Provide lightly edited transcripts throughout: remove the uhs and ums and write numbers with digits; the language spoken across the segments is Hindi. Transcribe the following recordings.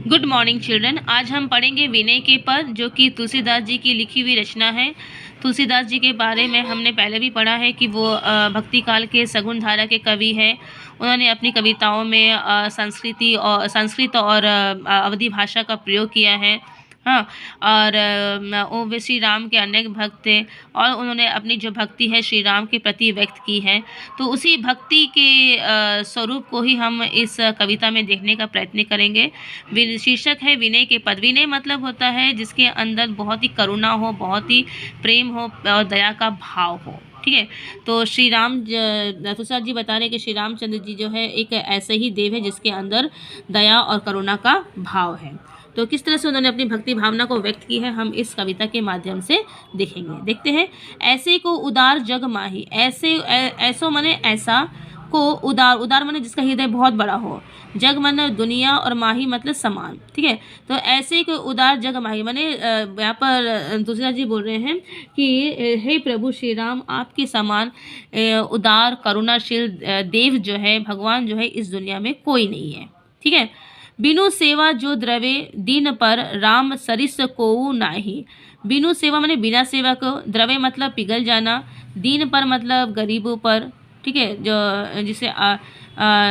Good morning children. आज हम पढ़ेंगे विनय के पद, जो कि तुलसीदास जी की लिखी हुई रचना है। तुलसीदास जी के बारे में हमने पहले भी पढ़ा है कि वो भक्ति काल के सगुण धारा के कवि हैं। उन्होंने अपनी कविताओं में संस्कृत और अवधी भाषा का प्रयोग किया है। हाँ, और वो श्री राम के अनेक भक्त थे और उन्होंने अपनी जो भक्ति है श्री राम के प्रति व्यक्त की है। तो उसी भक्ति के स्वरूप को ही हम इस कविता में देखने का प्रयत्न करेंगे। शीर्षक है विनय के पद। विनय मतलब होता है जिसके अंदर बहुत ही करुणा हो, बहुत ही प्रेम हो और दया का भाव हो। ठीक है, तो श्री राम तुलसीदास जी बता रहे हैं कि श्री रामचंद्र जी जो है एक ऐसे ही देव है जिसके अंदर दया और करुणा का भाव है। तो किस तरह से उन्होंने अपनी भक्ति भावना को व्यक्त की है हम इस कविता के माध्यम से देखेंगे। देखते हैं। ऐसे को उदार जग माही, ऐसो माने ऐसा को उदार, उदार माने जिसका हृदय बहुत बड़ा हो, जग माने दुनिया और माही मतलब समान। ठीक है, तो ऐसे को उदार जग माही माने यहाँ पर तुलसीदास जी बोल रहे हैं कि हे प्रभु श्री राम, आपके समान उदार करुणाशील देव जो है, भगवान जो है, इस दुनिया में कोई नहीं है। ठीक है, बिनु सेवा जो द्रवे दीन पर, राम सरिस को नाही। बिनु सेवा माने बिना सेवा को, द्रवे मतलब पिघल जाना, दीन पर मतलब गरीबों पर। ठीक है, जो जिसे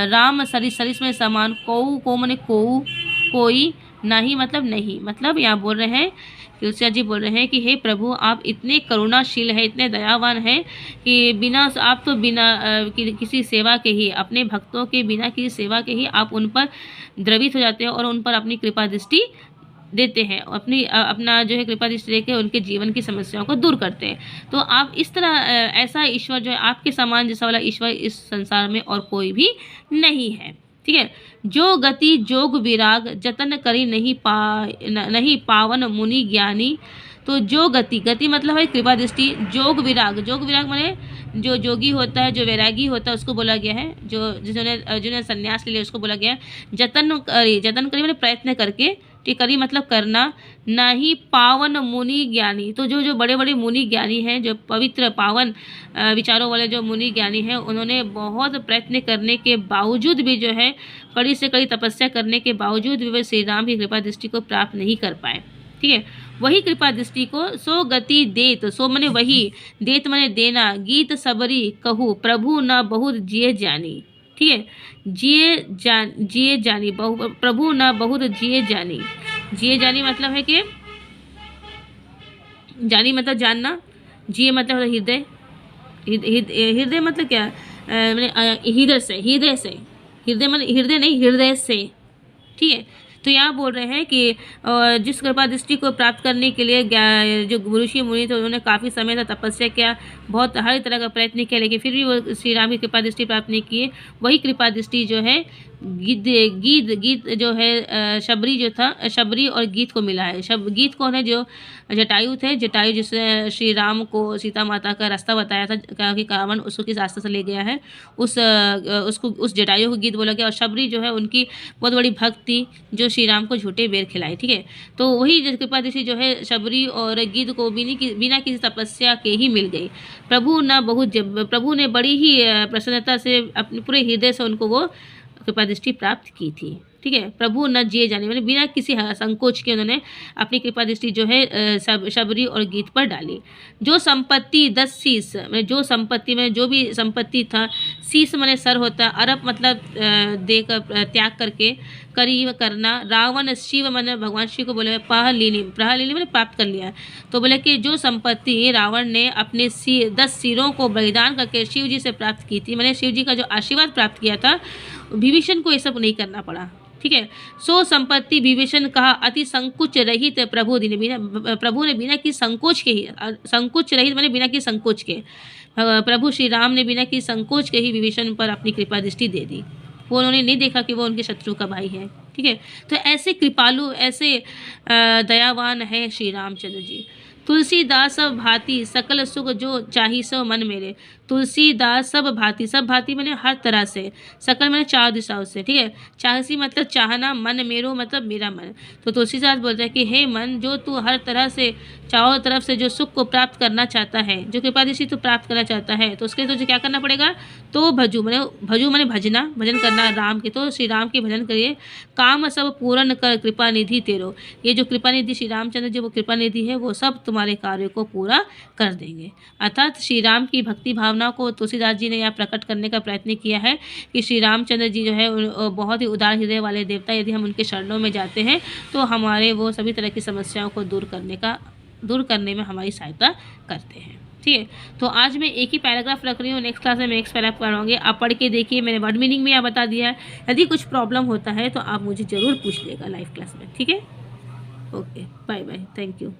राम सरिस में समान, को माने कोई, नहीं मतलब नहीं। मतलब यहाँ बोल रहे हैं, तुलसीदास जी बोल रहे हैं कि हे प्रभु, आप इतने करुणाशील हैं, इतने दयावान हैं कि बिना आप तो बिना किसी सेवा के ही, अपने भक्तों के बिना किसी सेवा के ही आप उन पर द्रवित हो जाते हैं और उन पर अपनी कृपा दृष्टि देते हैं, अपना जो है कृपा दृष्टि देकर उनके जीवन की समस्याओं को दूर करते हैं। तो आप इस तरह ऐसा ईश्वर जो है, आपके समान जैसा वाला ईश्वर इस संसार में और कोई भी नहीं है। ठीक है, जो गति जोग विराग, जतन करी नहीं पावन मुनि ज्ञानी। तो जो गति मतलब है कृपा दृष्टि, जोग विराग माने जो जोगी होता है, जो वैरागी होता है, उसको बोला गया है। जिन्होंने संन्यास ले लिया उसको बोला गया है। जतन करी माने प्रयत्न करके, करी मतलब करना, नहीं पावन मुनि ज्ञानी। तो जो बड़े बड़े मुनि ज्ञानी हैं, जो पवित्र पावन विचारों वाले जो मुनि ज्ञानी हैं, उन्होंने बहुत प्रयत्न करने के बावजूद भी जो है, कड़ी से कड़ी तपस्या करने के बावजूद भी वे श्री राम की कृपा दृष्टि को प्राप्त नहीं कर पाए। ठीक है, वही कृपा दृष्टि को सो गति देत, सो मने वही, देत मने देना, गीत सबरी कहू, प्रभु न बहुत जिए जानी। ठीक है, जिए जानी, प्रभु न बहुत जिए जानी। जिए जानी मतलब है कि जानी मतलब जानना, जिए मतलब हृदय, हृदय मतलब क्या, हृदय से, हृदय मतलब हृदय नहीं, हृदय से। ठीक है, तो यहाँ बोल रहे हैं कि जिस कृपा दृष्टि को प्राप्त करने के लिए जो ऋषि मुनि थे, उन्होंने काफ़ी समय तक तपस्या किया, बहुत हर तरह का प्रयत्न किया, लेकिन फिर भी वो श्री राम की कृपा दृष्टि प्राप्त नहीं किए। वही कृपा दृष्टि जो है गीत जो है, शबरी जो था, शबरी और गीत को मिला है। गीत कौन है? जो जटायु थे, जटायु जिसने श्री राम को सीता माता का रास्ता बताया था कि रावण उसको किस रास्ते से ले गया है, उस जटायु को गीत बोला गया। और शबरी जो है उनकी बहुत बड़ी भक्त थी, जो श्री राम को झूठे बेर खिलाए। ठीक है, तो वही कृपा दृष्टि जो है शबरी और गीत को बिना किसी तपस्या के ही मिल गई। प्रभु ने बड़ी ही प्रसन्नता से अपने पूरे हृदय से उनको वो कृपा दृष्टि प्राप्त की थी। ठीक है, प्रभु न जिए जाने मतलब बिना किसी संकोच के उन्होंने अपनी कृपा दृष्टि जो है शबरी और गीत पर डाली। जो संपत्ति 10 शीस, जो संपत्ति में जो भी संपत्ति था, शीस माने सर होता, अरब मतलब देकर त्याग करके, करी करना, रावण शिव माने भगवान शिव को बोले प्रहलीनी मैंने प्राप्त कर लिया। तो बोले कि जो संपत्ति रावण ने अपने 10 सिरों को बलिदान करके शिव जी से प्राप्त की थी, मैंने शिव जी का जो आशीर्वाद प्राप्त किया था, विभीषण को ये सब नहीं करना पड़ा। ठीक है, सो संपत्ति विभीषण कहा अति संकुच रहित, प्रभु ने बिना किसी संकोच के ही, संकुच रहित माने बिना किसी संकोच के, प्रभु श्री राम ने बिना किसी संकोच के ही विभीषण पर अपनी कृपा दृष्टि दे दी। वो उन्होंने नहीं देखा कि वो उनके शत्रु का भाई है। ठीक है, तो ऐसे कृपालु, ऐसे दयावान है श्री रामचंद्र जी। तुलसीदास भांति सकल सुख जो चाही सो मन मेरे। तुलसीदास सब भांति मैंने हर तरह से, सकल मैंने चारों दिशाओं से, ठीक है। चाहसी मतलब चाहना, मन मेरो मतलब मेरा मन। तो तुलसीदास बोलते हैं कि हे मन, जो तू हर तरह से चारों तरफ से जो सुख को प्राप्त करना चाहता है, जो कृपा दृष्टि तू प्राप्त करना चाहता है, तो उसके लिए तुझे क्या करना पड़ेगा? तो भजू मैंने भजना, भजन करना राम के, तो श्री राम के भजन करिए। काम सब पूर्ण कर कृपा निधि तेरो, ये जो कृपा निधि श्री रामचंद्र जी वो कृपा निधि है, वो सब तुम्हारे कार्यों को पूरा कर देंगे। अर्थात श्री राम की भक्ति भावना को तुलसीदास जी ने यहाँ प्रकट करने का प्रयत्न किया है कि श्री रामचंद्र जी जो है बहुत ही उदार हृदय वाले देवता, यदि हम उनके शरणों में जाते हैं तो हमारे वो सभी तरह की समस्याओं को दूर करने में हमारी सहायता करते हैं, ठीक है। तो आज मैं एक ही पैराग्राफ रख रही हूँ, नेक्स्ट क्लास में मैं नेक्स्ट पैराग्राफ कराऊंगी। आप पढ़ के देखिए, मैंने वर्ड मीनिंग में यहाँ बता दिया है। यदि कुछ प्रॉब्लम होता है तो आप मुझे ज़रूर पूछ लेगा लाइव क्लास में, ठीक है। Okay, bye bye, thank you.